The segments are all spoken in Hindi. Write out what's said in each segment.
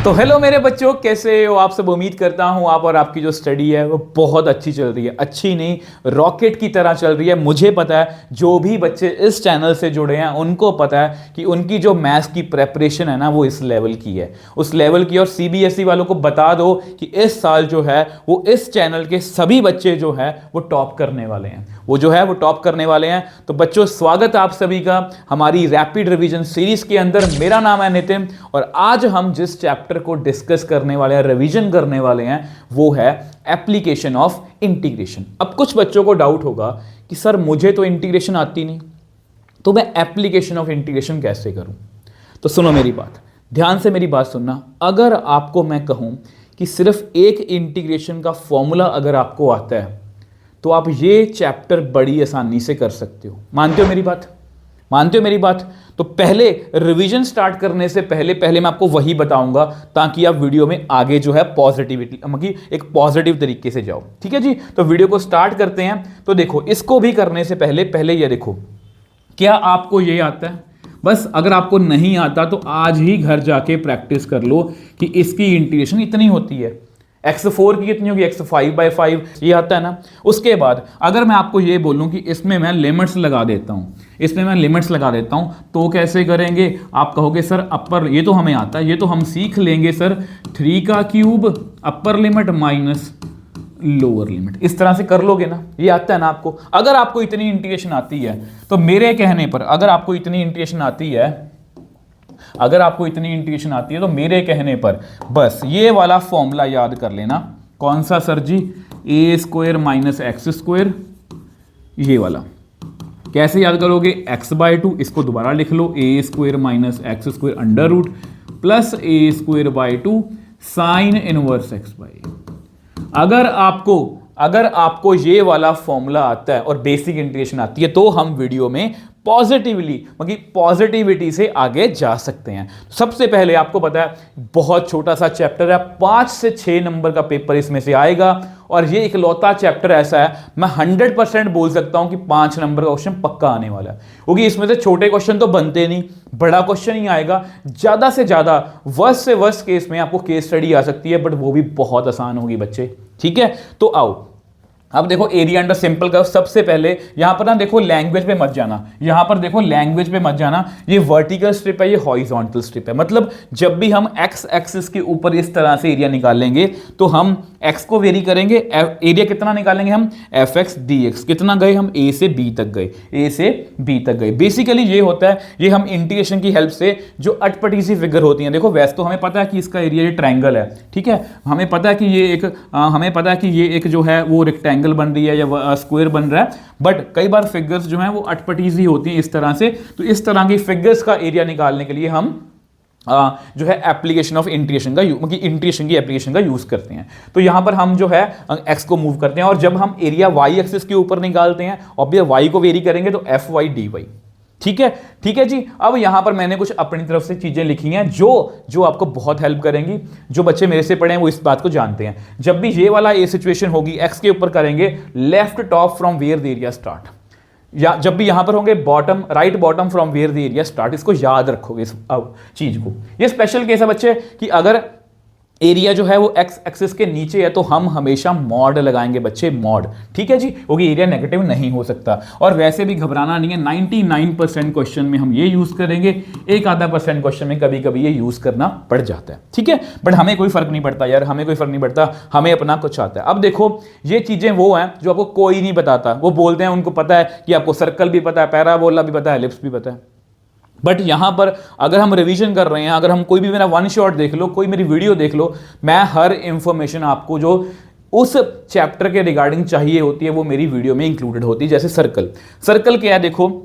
तो हेलो मेरे बच्चों, कैसे हो आप सब। उम्मीद करता हूं आप और आपकी जो स्टडी है वो बहुत अच्छी चल रही है। अच्छी नहीं, रॉकेट की तरह चल रही है। मुझे पता है जो भी बच्चे इस चैनल से जुड़े हैं उनको पता है कि उनकी जो मैथ्स की प्रेपरेशन है ना वो इस लेवल की है, उस लेवल की। और सीबीएसई वालों को बता दो कि इस साल जो है वो इस चैनल के सभी बच्चे जो है वो टॉप करने वाले हैं, वो जो है वो टॉप करने वाले हैं। तो बच्चों, स्वागत आप सभी का हमारी रैपिड रिवीजन सीरीज के अंदर। मेरा नाम है नितिन और आज हम जिस चैप्टर को डिस्कस करने वाले हैं, रिवीजन करने वाले हैं, वो है एप्लीकेशन ऑफ इंटीग्रेशन। अब कुछ बच्चों को डाउट होगा कि सर मुझे तो इंटीग्रेशन आती नहीं, तो मैं एप्लीकेशन ऑफ इंटीग्रेशन कैसे करूं। तो सुनो मेरी बात, ध्यान से मेरी बात सुनना। अगर आपको मैं कहूं कि सिर्फ एक इंटीग्रेशन का फॉर्मूला अगर आपको आता है तो आप ये चैप्टर बड़ी आसानी से कर सकते हो। मानते हो मेरी बात? मानते हो मेरी बात? तो पहले रिवीजन स्टार्ट करने से पहले मैं आपको वही बताऊंगा ताकि आप वीडियो में आगे जो है पॉजिटिविटी मतलब एक पॉजिटिव तरीके से जाओ। ठीक है जी, तो वीडियो को स्टार्ट करते हैं। तो देखो, इसको भी करने से पहले ये देखो, क्या आपको ये आता है? बस अगर आपको नहीं आता तो आज ही घर जाके प्रैक्टिस कर लो कि इसकी इंटीग्रेशन इतनी होती है, x4 की कितनी होगी, x5/5, ये आता है ना। उसके बाद अगर मैं आपको ये बोलूं कि इसमें मैं लिमिट्स लगा देता हूं, इसमें मैं लिमिट्स लगा देता हूं, तो कैसे करेंगे? आप कहोगे सर अपर, ये तो हमें आता है, ये तो हम सीख लेंगे सर, 3 का cube upper limit minus lower limit, इस तरह से कर लोगे ना। ये आता है ना आपको। अगर आपको इतनी इंटीग्रेशन आती है तो मेरे कहने पर, अगर आपको इतनी इंटीग्रेशन आती है, अगर आपको इतनी इंटीग्रेशन आती है तो मेरे कहने पर बस ये वाला फॉर्मूला याद कर लेना। कौन सा सर जी? a² माइनस x², ये वाला। कैसे याद करोगे? x/2, इसको दोबारा लिख लो, a² minus x² under root plus a²/2 sine inverse x/a। अगर आपको ये वाला फॉर्मूला आता है और बेसिक इंटीग्रेशन आती है तो हम वीडियो में पॉजिटिविटी से आगे जा सकते हैं। सबसे पहले आपको पता है बहुत छोटा सा चैप्टर है, 5 से 6 नंबर का पेपर इसमें से आएगा और ये इकलौता चैप्टर ऐसा है, मैं 100% बोल सकता हूं कि 5 नंबर का क्वेश्चन पक्का आने वाला है, क्योंकि इसमें से छोटे क्वेश्चन तो बनते नहीं, बड़ा क्वेश्चन ही आएगा। ज्यादा से ज्यादा वर्स्ट से वर्स्ट केस में आपको केस स्टडी आ सकती है, बट वो भी बहुत आसान होगी बच्चे। ठीक है, तो आओ अब देखो एरिया अंडर सिंपल का। सबसे पहले यहां पर ना देखो, लैंग्वेज पे मत जाना, यहां पर देखो लैंग्वेज पे मत जाना। ये वर्टिकल स्ट्रिप है, ये हॉरिजॉन्टल स्ट्रिप है। मतलब जब भी हम एक्स एक्सिस के ऊपर इस तरह से एरिया निकालेंगे तो हम एक्स को वेरी करेंगे, एरिया कितना निकालेंगे हम, fx dx। कितना गए हम? a से b तक गए, a से b तक गए। बेसिकली ये होता है, ये हम इंटीग्रेशन की हेल्प से जो अटपटी सी फिगर होती है, देखो वैसे तो हमें पता है कि इसका एरिया ये ट्रायंगल है, ठीक है, हमें पता है कि ये एक जो है वो रेक्टेंगल बन रही है या स्क्वायर बन रहा है, बट कई बार फिगर्स जो हैं वो अटपटी सी होती हैं इस तरह से। तो इस तरह की फिगर्स का एरिया निकालने के लिए हम जो है एप्लीकेशन ऑफ इंटीग्रेशन का मतलब इंटीग्रेशन की एप्लीकेशन का यूज करते हैं। तो यहां पर हम जो है एक्स को मूव करते हैं और जब हम एरिया वाई एक्सिस के ऊपर निकालते हैं, ऑब्वियस वाई को वेरी करेंगे तो fy dy। ठीक है जी। अब यहां पर मैंने कुछ अपनी तरफ से चीजें लिखी हैं जो आपको बहुत हेल्प करेंगी। जो बच्चे मेरे से पढ़े हैं वो इस बात को जानते हैं। जब भी ये वाला सिचुएशन होगी, एक्स के ऊपर करेंगे left top from where the area start, या जब भी यहां पर होंगे bottom right bottom from where the area start. इसको याद रखोगे इस चीज को। ये स्पेशल केस है बच्चे कि अगर एरिया जो है वो एक्स एक्सिस के नीचे है तो हम हमेशा मॉड लगाएंगे बच्चे, मॉड। ठीक है जी, क्योंकि एरिया नेगेटिव नहीं हो सकता। और वैसे भी घबराना नहीं है, 99% क्वेश्चन में हम ये यूज करेंगे, 1-आधा% क्वेश्चन में कभी कभी ये यूज करना पड़ जाता है। ठीक है, बट हमें कोई फर्क नहीं पड़ता यार, हमें कोई फर्क नहीं पड़ता, हमें अपना कुछ आता है। अब देखो ये चीजें वो हैं जो आपको कोई नहीं बताता। वो बोलते हैं उनको पता है कि आपको सर्कल भी पता है, पैराबोला भी पता है, एलिप्स भी पता है, बट यहां पर अगर हम रिवीजन कर रहे हैं, अगर हम कोई भी मेरा वन शॉट देख लो, कोई मेरी वीडियो देख लो, मैं हर इंफॉर्मेशन आपको जो उस चैप्टर के रिगार्डिंग चाहिए होती है वो मेरी वीडियो में इंक्लूडेड होती है। जैसे सर्कल क्या है, देखो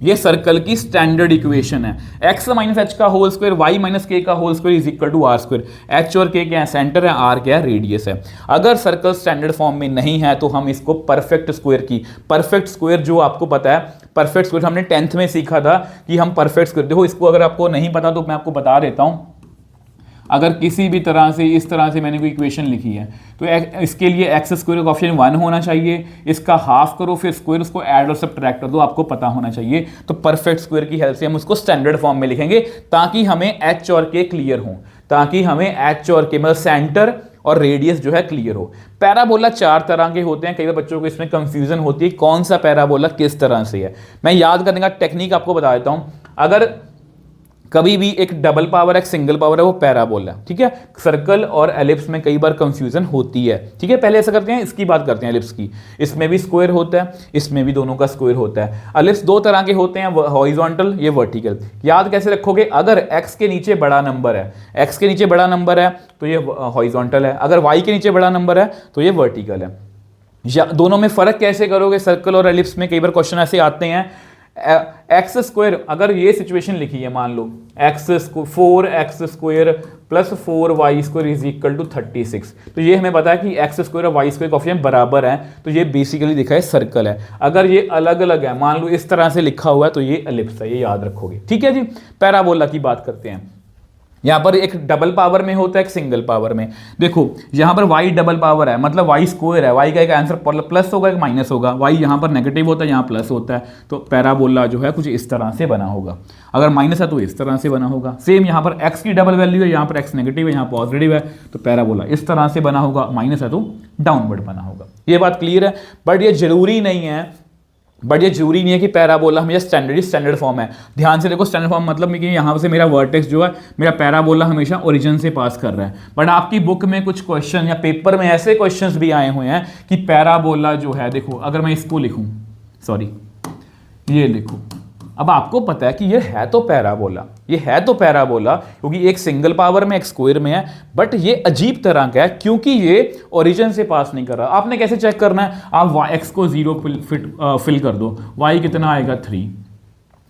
ये सर्कल की स्टैंडर्ड इक्वेशन है, x माइनस एच का whole square y minus k का whole square is equal to r square. H और के क्या है? सेंटर है, आर क्या है? रेडियस है। अगर सर्कल स्टैंडर्ड फॉर्म में नहीं है तो हम इसको परफेक्ट स्क्वायर जो आपको पता है, परफेक्ट स्क्वायर हमने 10th में सीखा था कि हम परफेक्ट स्क्वायर, देखो इसको अगर आपको नहीं पता तो मैं आपको बता देता हूं। अगर किसी भी तरह से इस तरह से मैंने कोई इक्वेशन लिखी है तो इसके लिए एक्स स्क्वायर का ऑप्शन 1 होना चाहिए, इसका हाफ करो फिर स्क्वायर उसको ऐड और सब्ट्रैक्ट कर दो, आपको पता होना चाहिए। तो परफेक्ट स्क्वायर की हेल्प से हम उसको स्टैंडर्ड फॉर्म में लिखेंगे ताकि हमें एच और के क्लियर हो, ताकि हमें एच और के मतलब सेंटर और रेडियस जो है क्लियर हो। पैराबोला 4 तरह के होते हैं, कई बार बच्चों को इसमें कंफ्यूजन होती है कौन सा पैराबोला किस तरह से है। मैं याद करने का टेक्निक आपको बता देता हूं। अगर कभी भी एक डबल पावर है एक सिंगल पावर है वो पैराबोला, ठीक है। सर्कल और एलिप्स में कई बार कंफ्यूजन होती है, ठीक है। पहले ऐसा करते हैं, इसकी बात करते हैं एलिप्स की। इसमें भी स्क्वायर होता है, इसमें भी दोनों का स्क्वायर होता है। एलिप्स 2 तरह के होते हैं, हॉरिजॉन्टल ये वर्टिकल। याद कैसे रखोगे, अगर x के नीचे बड़ा नंबर है, x के नीचे बड़ा नंबर है तो ये हॉरिजॉन्टल है, अगर y के नीचे बड़ा नंबर है तो ये वर्टिकल है। दोनों में फर्क कैसे करोगे, सर्कल और एलिप्स में कई बार क्वेश्चन ऐसे आते हैं। एक्स स्क्वायर, अगर ये सिचुएशन लिखी है, मान लो 4x square plus 4y square is equal to 36, तो ये हमें पता है कि एक्स स्क्वायर और वाई स्क्वायर कॉफिशिएंट बराबर है, तो ये बेसिकली दिखा है सर्कल है। अगर ये अलग अलग है, मान लो इस तरह से लिखा हुआ है, तो ये एलिप्स है, ये याद रखोगे, ठीक है जी। पैराबोला की बात करते हैं। यहां पर एक डबल पावर में होता है एक सिंगल पावर में। देखो यहां पर y डबल पावर है मतलब y स्क्वायर है, y का एक आंसर प्लस होगा एक माइनस होगा, y यहां पर नेगेटिव होता है यहां प्लस होता है, तो पैराबोला जो है कुछ इस तरह से बना होगा। अगर माइनस है तो इस तरह से बना होगा। सेम यहां पर x की डबल वैल्यू है, यहां पर x नेगेटिव है, यहां पॉजिटिव है, तो पैराबोला इस तरह से बना होगा। माइनस है तो डाउनवर्ड बना होगा। ये बात क्लियर है। बट ये जरूरी नहीं है कि पैराबोला हमेशा स्टैंडर्ड फॉर्म है। ध्यान से देखो, स्टैंडर्ड फॉर्म मतलब कि यहाँ से मेरा वर्टेक्स जो है मेरा पैराबोला हमेशा ओरिजिन से पास कर रहा है। बट आपकी बुक में कुछ क्वेश्चन या पेपर में ऐसे क्वेश्चंस भी आए हुए हैं कि पैराबोला जो है, देखो अगर मैं इसको लिखूं, सॉरी ये लिखूं, अब आपको पता है कि ये है तो पैराबोला, क्योंकि एक सिंगल पावर में एक स्क्वायर में है, बट ये अजीब तरह का है क्योंकि ये ओरिजिन से पास नहीं कर रहा। आपने कैसे चेक करना है, आप x को 0 फिल कर दो, y कितना आएगा 3,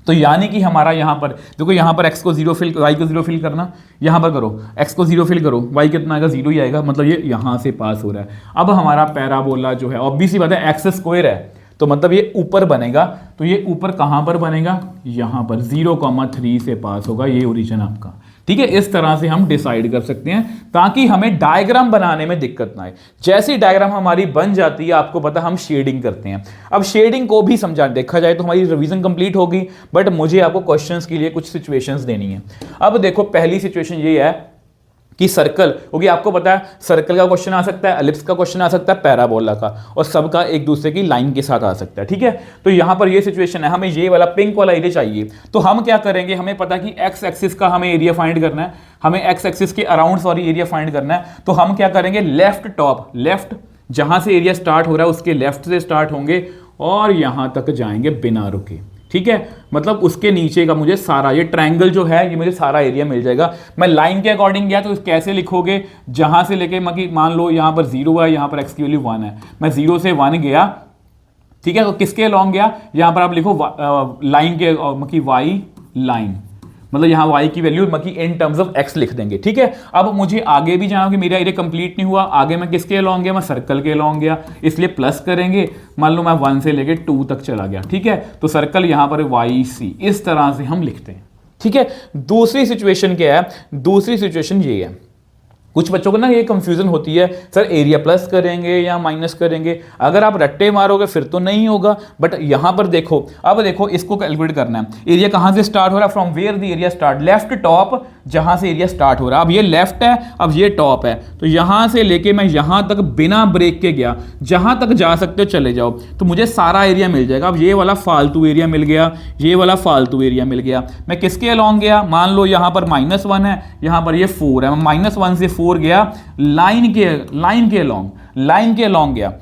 तो यानी कि हमारा यहाँ पर देखो, यहाँ पर x को 0 फिल, y को 0 फिल करना, यहाँ पर करो x को 0 फिल करो, y कितना आएगा 0 ही आएगा, मतलब ये यहाँ से पास हो रहा है। अब हमारा पैराबोला जो है ऑब्वियसली बात है x स्क्वायर है, तो मतलब ये ऊपर बनेगा, तो ये ऊपर कहां पर बनेगा, यहां पर 0,3 से पास होगा, ये ओरिजिन आपका, ठीक है। इस तरह से हम डिसाइड कर सकते हैं ताकि हमें डायग्राम बनाने में दिक्कत ना आए। जैसी डायग्राम हमारी बन जाती है, आपको पता हम शेडिंग करते हैं। अब शेडिंग को भी समझा देखा जाए तो हमारी रिवीजन कंप्लीट होगी, बट मुझे आपको क्वेश्चंस के लिए कुछ सिचुएशंस देनी है। अब देखो पहली सिचुएशन ये है कि सर्कल, क्योंकि आपको पता है सर्कल का क्वेश्चन आ सकता है, एलिप्स का क्वेश्चन आ सकता है, पैराबोला का, और सबका एक दूसरे की लाइन के साथ आ सकता है, ठीक है। तो यहां पर ये सिचुएशन है, हमें ये वाला पिंक वाला एरिया चाहिए, तो हम क्या करेंगे, हमें पता है कि एक्स एक्सिस का हमें एरिया फाइंड करना है, हमें एक्स एक्सिस के अराउंड एरिया फाइंड करना है। तो हम क्या करेंगे, लेफ्ट जहां से एरिया स्टार्ट हो रहा है उसके लेफ्ट से स्टार्ट होंगे और यहां तक जाएंगे बिना रुके, ठीक है। मतलब उसके नीचे का मुझे सारा ये ट्रायंगल जो है ये मुझे सारा एरिया मिल जाएगा। मैं लाइन के अकॉर्डिंग गया तो कैसे लिखोगे, जहां से लेके मान लो यहां पर 0 है, यहां पर x की वैल्यू 1 है, मैं 0 से 1 गया, ठीक है। तो किसके अलॉन्ग गया, यहां पर आप लिखो लाइन के y लाइन, मतलब यहाँ y की value in terms of x लिख देंगे, ठीक है। अब मुझे आगे भी जाना कि मेरा एरिया कंप्लीट नहीं हुआ, आगे मैं किसके अलॉन्ग गया, मैं सर्कल के अलॉन्ग गया, इसलिए प्लस करेंगे। मान लो मैं 1 से लेके 2 तक चला गया, ठीक है। तो सर्कल यहाँ पर YC, इस तरह से हम लिखते हैं, ठीक है। दूसरी सिचुएशन क्या है, दूसरी सिचुएशन ये है, कुछ बच्चों को ना ये कंफ्यूजन होती है, सर एरिया प्लस करेंगे या माइनस करेंगे। अगर आप रट्टे मारोगे फिर तो नहीं होगा, बट यहां पर देखो, अब देखो इसको कैलकुलेट करना है, एरिया कहां से स्टार्ट हो रहा है, from where the area start, left top, जहां से एरिया स्टार्ट हो रहा है। अब ये लेफ्ट है, अब ये टॉप है, तो यहां से लेके मैं यहां तक बिना ब्रेक के गया, जहां तक जा सकते हो चले जाओ, तो मुझे सारा एरिया मिल जाएगा। अब ये वाला फालतू एरिया मिल गया, ये वाला फालतू एरिया मिल गया। मैं किसके अलॉन्ग गया, मान लो यहां पर -1 है, यहां पर ये 4 है, मैं -1 से 4 गया, लाइन के अलॉन्ग गया।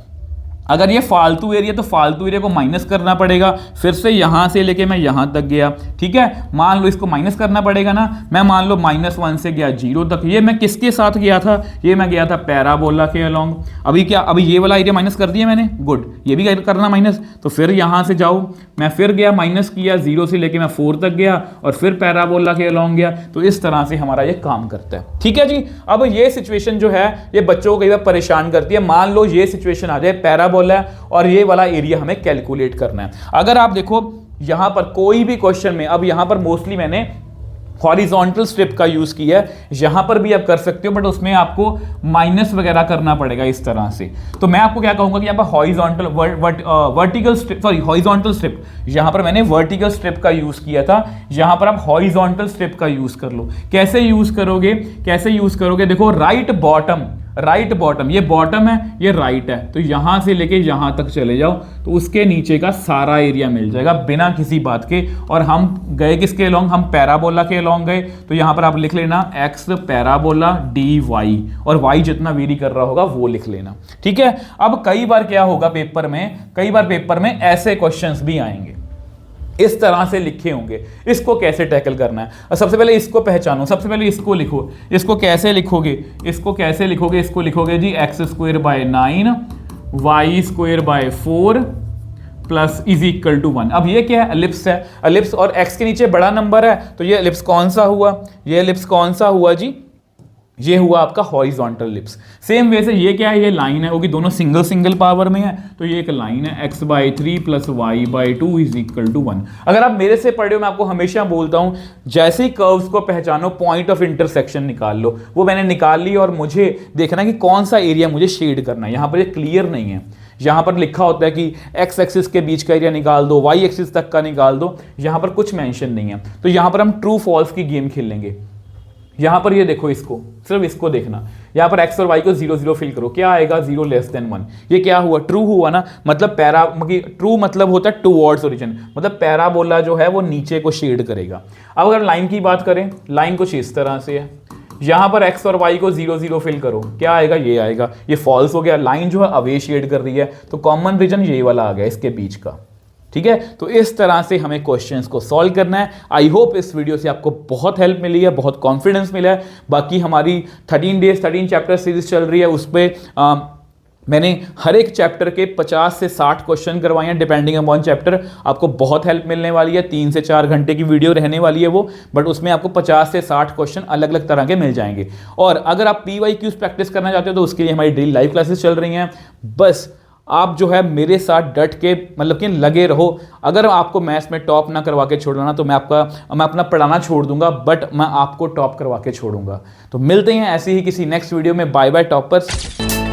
अगर ये फालतू एरिया तो फालतू एरिया को माइनस करना पड़ेगा, फिर से यहां से लेके मैं यहां तक गया, ठीक है। मान लो इसको माइनस करना पड़ेगा ना, मैं मान लो -1 से गया 0 तक, ये मैं किसके साथ गया था, ये मैं गया था पैराबोला के अलॉन्ग। अभी ये वाला एरिया माइनस कर दिया मैंने, गुड, ये भी करना माइनस, तो फिर यहां से जाओ, मैं फिर गया माइनस किया, 0 से लेके मैं 4 तक गया और फिर पैराबोला के अलॉन्ग गया। तो इस तरह से हमारा ये काम करता है, ठीक है जी। अब ये सिचुएशन जो है ये बच्चों को कई बार परेशान करती है। मान लो ये सिचुएशन आ जाए, पैराबोला और ये वाला एरिया हमें कैलकुलेट करना है। अगर आप देखो यहां पर कोई भी क्वेश्चन में, अब यहां पर मोस्टली मैंने हॉरिजॉन्टल स्ट्रिप का यूज किया है, यहां पर भी आप कर सकते हो, बट उसमें आपको माइनस वगैरह करना पड़ेगा इस तरह से। तो मैं आपको क्या कहूंगा कि यहाँ पर horizontal vertical strip, sorry horizontal strip, यहां पर मैंने वर्टिकल स्ट्रिप का यूज किया था, यहां पर आप हॉरिजॉन्टल स्ट्रिप का यूज कर लो। कैसे यूज करोगे, कैसे यूज करोगे, देखो राइट बॉटम, ये बॉटम है, ये राइट है, तो यहां से लेके यहां तक चले जाओ तो उसके नीचे का सारा एरिया मिल जाएगा बिना किसी बात के। और हम गए किसके अलोंग, हम पैराबोला के अलोंग गए, तो यहां पर आप लिख लेना x पैराबोला dy, और y जितना वेरी कर रहा होगा वो लिख लेना, ठीक है। अब कई बार क्या होगा पेपर में, कई बार पेपर में ऐसे क्वेश्चंस भी आएंगे, इस तरह से लिखे होंगे, इसको कैसे टैकल करना है। और सबसे पहले इसको पहचानो, सबसे पहले इसको लिखो, इसको कैसे लिखोगे, इसको कैसे लिखोगे, इसको लिखोगे जी x² 9 y² 4 plus is equal to 1। अब ये क्या है, एलिप्स है, एलिप्स और x के नीचे बड़ा नंबर है, तो ये एलिप्स कौन सा हुआ, ये एलिप्स कौन सा हुआ जी, ये हुआ आपका हॉरिजॉन्टल एलिप्स। सेम वे से ये क्या है, ये लाइन है, क्योंकि दोनों सिंगल पावर में है, तो ये एक लाइन है x/3 + y/2 is equal to 1। अगर आप मेरे से पढ़े हो, मैं आपको हमेशा बोलता हूं जैसे ही कर्व्स को पहचानो पॉइंट ऑफ इंटरसेक्शन निकाल लो, वो मैंने निकाल ली, और मुझे देखना कि कौन सा एरिया मुझे शेड करना है। यहां पर ये क्लियर नहीं है, यहां पर लिखा होता है कि x एक्सिस के बीच का एरिया निकाल दो, y एक्सिस तक का निकाल दो, यहां पर कुछ मेंशन नहीं है। तो यहां पर हम ट्रू फॉल्स की गेम खेल लेंगे। यहां पर ये देखो, इसको सिर्फ इसको देखना, यहां पर x और y को 0 0 फिल करो, क्या आएगा 0 < 1। ये क्या हुआ, ट्रू हुआ ना, मतलब ट्रू मतलब होता है टुवर्ड्स ओरिजिन, मतलब पैराबोला जो है वो नीचे को शेड करेगा। अब अगर लाइन की बात करें, लाइन कुछ इस तरह से है, यहां पर x और y को 0 0 फिल करो, क्या आएगा, ये आएगा, ये फॉल्स हो गया, लाइन जो है अवे शेड कर रही है, तो कॉमन रीजन ये वाला आ गया इसके बीच का, ठीक है। तो इस तरह से हमें क्वेश्चंस को सॉल्व करना है। आई होप इस वीडियो से आपको बहुत हेल्प मिली है, बहुत कॉन्फिडेंस मिला है। बाकी हमारी 13 डेज 13 चैप्टर सीरीज चल रही है, उस पर मैंने हर एक चैप्टर के 50 से 60 क्वेश्चन करवाए हैं डिपेंडिंग अपॉन चैप्टर। आपको बहुत हेल्प मिलने वाली है, 3 से 4 घंटे की वीडियो रहने वाली है वो, बट उसमें आपको 50 से 60 क्वेश्चन अलग अलग तरह के मिल जाएंगे। और अगर आप PYQs प्रैक्टिस करना चाहते हो तो उसके लिए हमारी डेली लाइव क्लासेस चल रही हैं। बस आप जो है मेरे साथ डट के, मतलब कि लगे रहो। अगर आपको मैथ्स में टॉप ना करवा के छोड़ना तो मैं अपना पढ़ाना छोड़ दूंगा, बट मैं आपको टॉप करवा के छोड़ूंगा। तो मिलते हैं ऐसे ही किसी नेक्स्ट वीडियो में। Bye bye toppers.